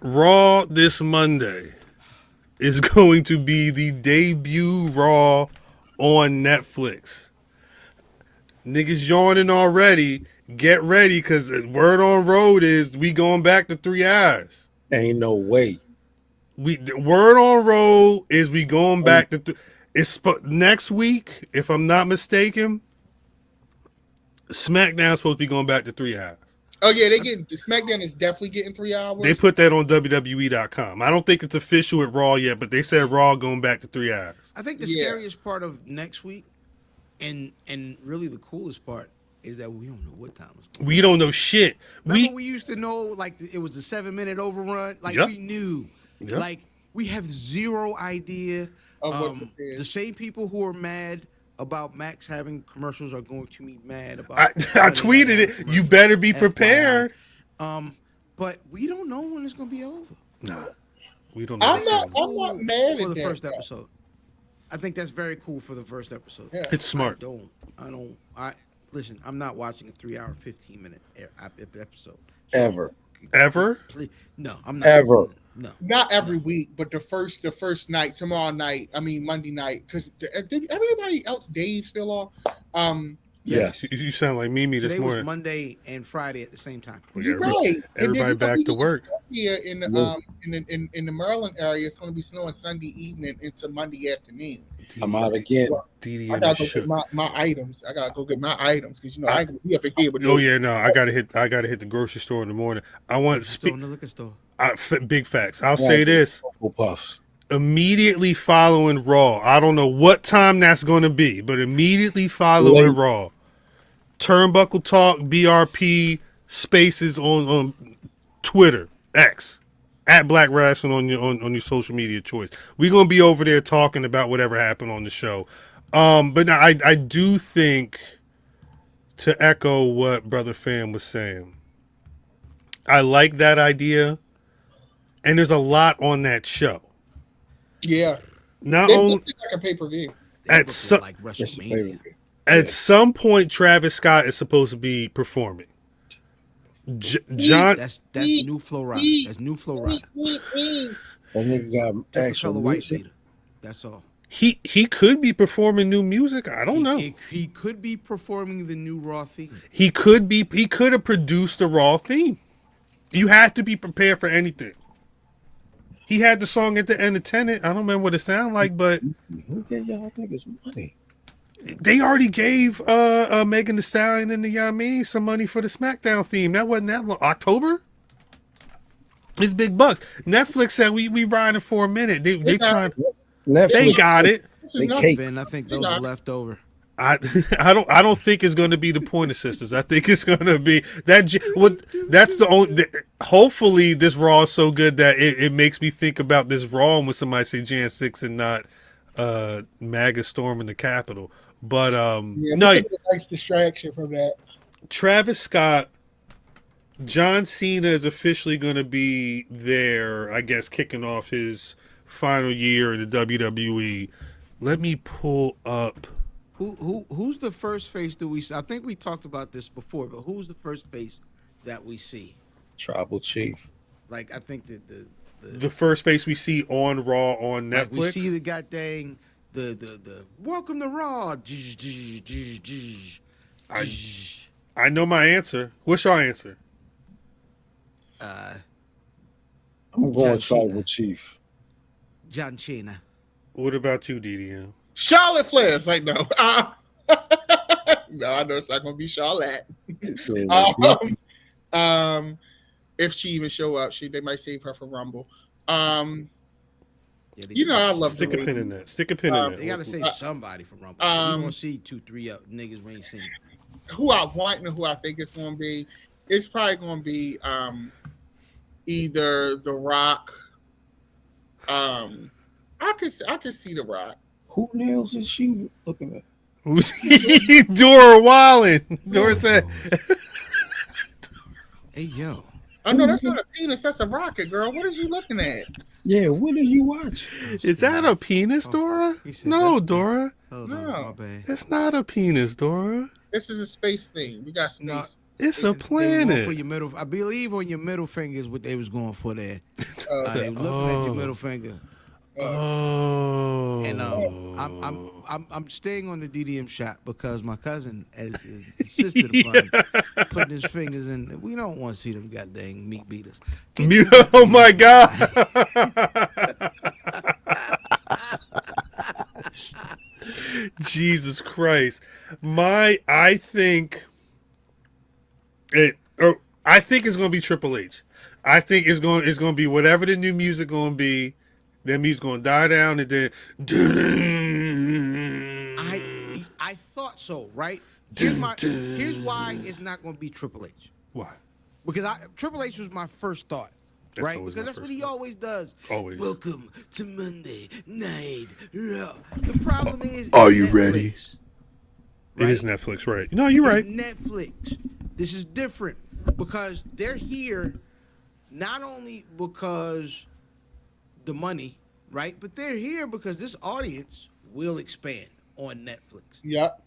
Raw this Monday is going to be the debut Raw on Netflix. Niggas yawning already. Get ready, because word on road is we going back to 3 hours. Ain't no way. Word on road is we going back to it's next week, if I'm not mistaken. SmackDown's supposed to be going back to 3 hours. Oh yeah, SmackDown is definitely getting 3 hours. They put that on WWE.com. I don't think it's official at Raw yet, but they said Raw going back to 3 hours. I think the scariest part of next week, and really the coolest part, is that we don't know what time it's going. We don't know shit. Remember we used to know, like, it was a 7-minute overrun. Like, we knew. Yep. Like, we have zero idea. Of what this is. The same people who are mad about Max having commercials are going to be mad about. I tweeted it. You better be prepared. But we don't know when it's going to be over. No, we don't know. I'm not mad for at the first episode. I think that's very cool for the first episode. Yeah. It's smart. Listen, I'm not watching a 3-hour, 15-minute episode. So, Ever? No, I'm not. Ever. No. Not every week, but the first night, tomorrow night, Monday night, because everybody else, Dave, still on. Yes. You sound like Mimi this morning. Today was Monday and Friday at the same time. You're right. Everybody back to work. Here in the in the Maryland area, it's going to be snowing Sunday evening into Monday afternoon. I'm out again. I gotta go get my items. I gotta go get my items because I can be up in here with. Oh yeah, no, I gotta hit the grocery store in the morning. I want in the liquor store. Big facts. I'll say this. Puffs. Immediately following Raw, I don't know what time that's going to be, but immediately following Raw, Turnbuckle Talk, BRP Spaces on Twitter, X, at Black Rasslin on your social media choice. We're gonna be over there talking about whatever happened on the show. But now I do think, to echo what Brother Fam was saying, I like that idea, and there's a lot on that show. Yeah. Not only like a pay-per-view. At some point, Travis Scott is supposed to be performing. John, that's new Flow Rider. That's new Flow Rider. That nigga got actual white leader. That's all. He could be performing new music. I don't know. He could be performing the new Raw theme. He could have produced the Raw theme. You have to be prepared for anything. He had the song at the end of Tenet. I don't remember what it sounded like, but who gave y'all niggas money? They already gave Megan Thee Stallion and the some money for the SmackDown theme. That wasn't that long. October? It's big bucks. Netflix said we riding for a minute. They trying. They got it. Ben, I think those are left over. I don't think it's going to be the Pointer Sisters. I think it's going to be that. That's the only. Hopefully, this Raw is so good that it makes me think about this Raw when somebody say Jan 6 and not MAGA storming the Capitol. But no, a nice distraction from that. Travis Scott, John Cena is officially going to be there. I guess kicking off his final year in the WWE. Let me pull up. Who's the first face that we see? I think we talked about this before, but who's the first face that we see? Tribal Chief. Like, I think that the first face we see on Raw on Netflix. Like we see the goddamn the welcome to Raw. I know my answer. What's your answer? I'm going Tribal Chief. John Cena. What about you, DDM? Charlotte Flair. It's like, no. No, I know it's not going to be Charlotte. If she even show up, they might save her for Rumble. I love Stick a pin in that. Stick a pin in that. They got to say somebody for Rumble. We're going to see 2-3 niggas we ain't seen. Who I want and who I think it's going to be, it's probably going to be either The Rock. I could see The Rock. Who nails is she looking at? Dora Wallen. Dora said. Hey, yo. Oh, no, that's not a penis. That's a rocket, girl. What are you looking at? Yeah, what did you watch? Is that a penis, Dora? No, Dora. No. That's not a penis, Dora. This is a space thing. We got space. It's a They was going planet. for your middle. I believe on your middle finger is what they was going for there. They was looking at your middle finger. Oh. And I'm staying on the DDM shot because my cousin has insisted upon putting his fingers in. We don't want to see them goddamn meat beaters. Oh my God. Jesus Christ. I think it's gonna be Triple H. I think it's gonna be whatever the new music gonna be. That music's gonna die down and then I thought so, right? Here's why it's not going to be Triple H. Why? Because Triple H was my first thought, right? Because that's what he always does. Always. Welcome to Monday Night Raw. The problem is, Are you Netflix, ready? Right? It is Netflix, right? No, you're right. It's Netflix. This is different because they're here not only because the money, right? But they're here because this audience will expand on Netflix. Yep.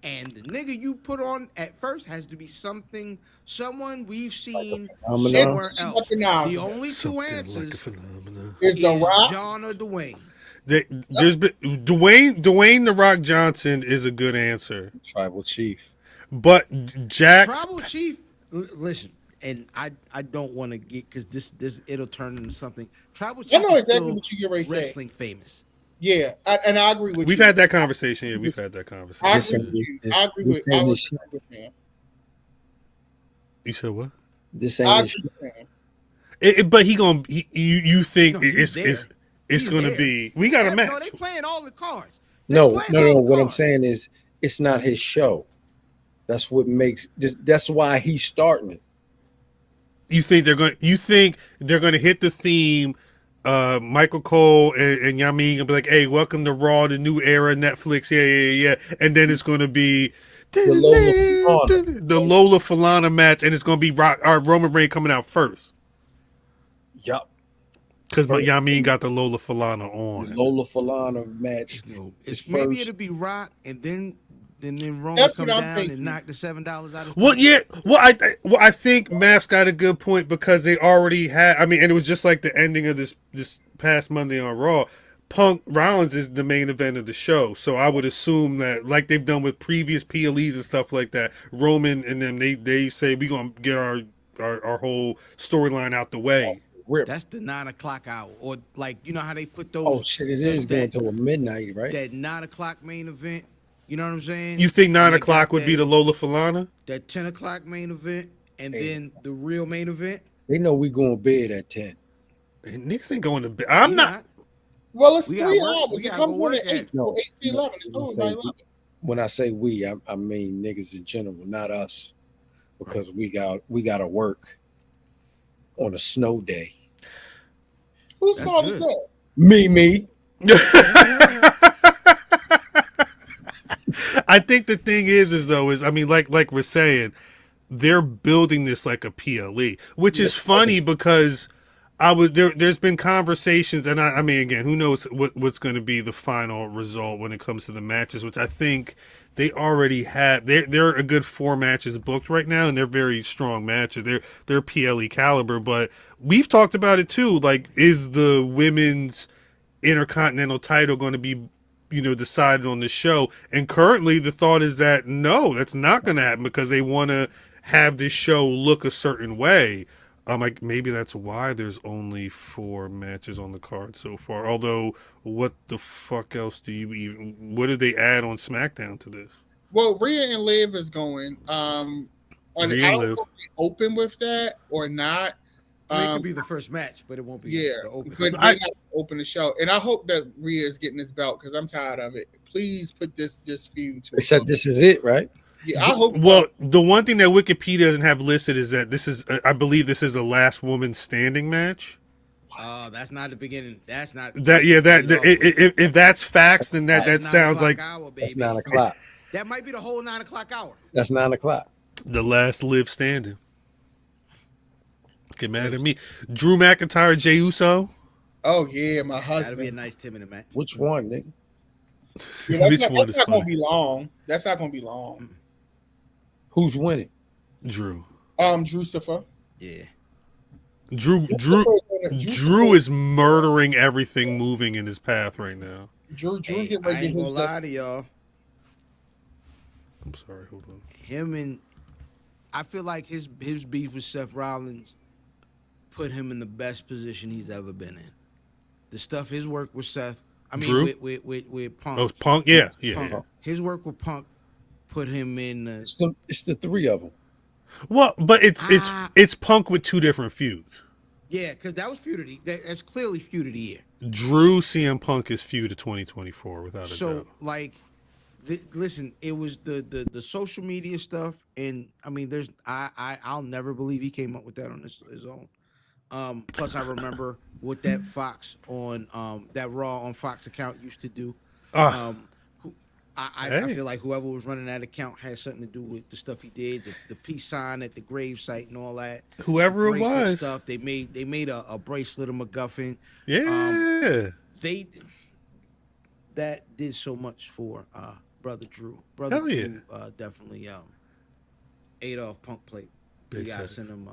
And the nigga you put on at first has to be someone we've seen Phenomenon. somewhere else. Phenomenon. The only two Something answers like a phenomenon. Is The Rock? John or Dwayne. There's been Dwayne the Rock Johnson is a good answer, Tribal Chief. but Jax. Tribal Chief. Listen, and I don't want to get because this it'll turn into something. Tribal Chief I know is exactly still what you get ready to say. wrestling famous. Yeah, and I agree with you. We've had that conversation. Yeah, we've had that conversation. I agree with you. I agree with. I was with him. You said what? This I ain't agree with him. But you think No, he's there. it's going to there. be? We got a match. No, they playing all the cards. no. What I'm I'm saying is it's not his show. That's what makes. That's why he's starting it. You think they're going? You think they're going to hit the theme? Michael Cole and Yamin gonna be like, "Hey, welcome to Raw, the new era, Netflix." Yeah. And then it's going to be The Lola Falana match, and it's going to be Roman Reigns coming out first. Yup. Because Yamin got the Lola Falana on. The Lola Falana match. Maybe it'll be Rock, and then Roman That's come what I'm down thinking. and knock the $7 out of his Well, pocket. yeah. I think Math's got a good point because they already had. I mean, and it was just like the ending of this past Monday on Raw. Punk Rollins is the main event of the show, so I would assume that, like they've done with previous PLEs and stuff like that, Roman and them they say we gonna get our whole storyline out the way. That's the 9 o'clock hour, or like you know how they put those. Oh shit! It is going to a midnight, right? That 9 o'clock main event. You know what I'm saying? You think 9 And they o'clock got would be the Lola Falana? that 10 o'clock main event, and then the real main event. They know we going to bed at 10. And niggas ain't going to bed. I'm not. Well, it's We 3 gotta work- hours. we It gotta comes go on work at 8, at- so 8 to 11. It's over by 11. When I say we, I mean niggas in general, not us, because we got to work on a snow day. Whose That's fault is good. that? Me. I think the thing is I mean, like we're saying, they're building this like a PLE, which is funny because there's been conversations, and I mean, again, who knows what's going to be the final result when it comes to the matches, which I think they already have. They're a good 4 matches booked right now, and they're very strong matches. They're PLE caliber, but we've talked about it too. Like, is the women's Intercontinental title going to be, decided on the show? And currently the thought is that no, that's not going to happen because they want to have this show look a certain way. Like maybe that's why there's only 4 matches on the card so far. Although, what the fuck else what did they add on SmackDown to this? Well, Rhea and Liv is going. I don't know if they open with that or not. I mean, it could be the first match, but it won't be Yeah, the open. but they're not open the show, and I hope that Rhea is getting this belt because I'm tired of it. Please put this feud to. They said this is it, right? Yeah, I hope. Well, the one thing that Wikipedia doesn't have listed is that this is, I believe, this is a last woman standing match. Oh, that's not the beginning. That's not that. Yeah, if that's facts, then that sounds like hour, that's 9 o'clock. That might be the whole 9 o'clock hour. That's 9 o'clock. the last live standing. Get mad at me. Drew McIntyre, Jey Uso. Oh yeah, my husband. That'll be a nice 10-minute match. Which one, nigga? Yeah, Which one is that's not funny? gonna be long. That's not gonna be long. Who's winning? Drew. Drusifer. Yeah. Drew is murdering everything moving in his path right now. Drew Hey, get I ready to ain't get gonna his. lie to y'all. I'm sorry, hold on. Him and I feel like his beef with Seth Rollins put him in the best position he's ever been in. The stuff, his work with Seth, I mean, Drew? with Punk. Oh, Punk? Yeah, Punk. yeah. His work with Punk put him in. It's the three of them. Well, but it's Punk with two different feuds. Yeah, because that was feud of that's clearly feud of the year. Drew CM Punk is feud of 2024 without a doubt. So like, listen, it was the social media stuff, and I mean, I'll never believe he came up with that on his own. Plus, I remember what that Fox on that Raw on Fox account used to do. I feel like whoever was running that account had something to do with the stuff he did, the peace sign at the grave site and all that. Whoever it was, stuff they made a bracelet of MacGuffin. Yeah, that did so much for Brother Drew. Hell yeah. Drew definitely ate off Punk plate. Big You gotta facts. send him.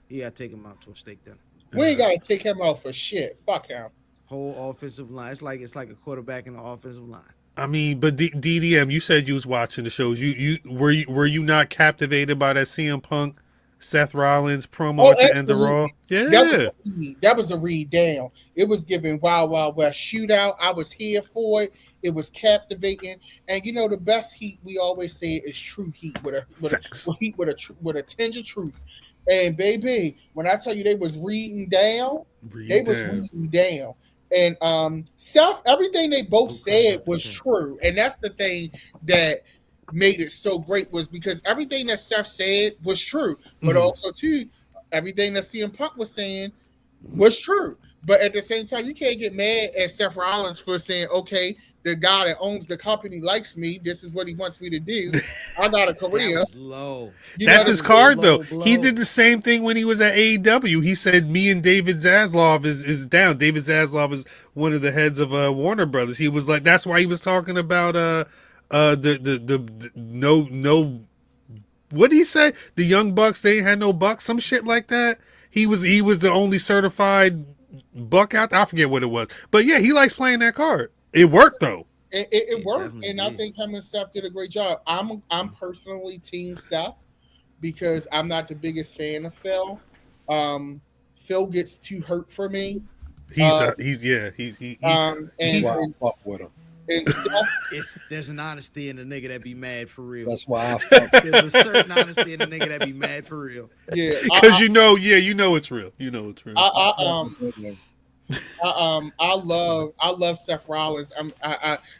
You gotta take him out to a steak dinner. We ain't gotta take him out for shit. Fuck him. Whole offensive line. It's like a quarterback in the offensive line. I mean, but DDM, you said you was watching the shows. Were you not captivated by that CM Punk, Seth Rollins promo at the end of Raw? Yeah, that was a read down. It was giving Wild Wild West shootout. I was here for it. It was captivating, and you know the best heat we always say is true heat with a tinge of truth. And baby, when I tell you they was reading down, reading down. And Seth, everything they both said was true, and that's the thing that made it so great was because everything that Seth said was true, but also too everything that CM Punk was saying was true. But at the same time, you can't get mad at Seth Rollins for saying, "Okay, the guy that owns the company likes me. This is what he wants me to do. I got a career." That was low. That's his card, though. He did the same thing when he was at AEW. He said, "Me and David Zaslav is down." David Zaslav is one of the heads of Warner Brothers. He was like, that's why he was talking about the no. What did he say? The Young Bucks, they ain't had no bucks, some shit like that. He was the only certified buck out there. I forget what it was, but yeah, he likes playing that card. It worked though. It worked, and I think him and Seth did a great job. I'm personally team Seth because I'm not the biggest fan of Phil. Phil gets too hurt for me. Fuck with him. And Seth, there's an honesty in the nigga that be mad for real. That's why I fuck. There's a certain honesty in the nigga that be mad for real. Yeah, because you know it's real. You know it's real. I love Seth Rollins.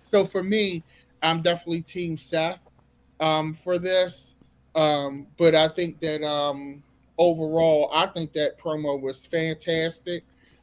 So for me, I'm definitely team Seth for this. But I think that overall, I think that promo was fantastic.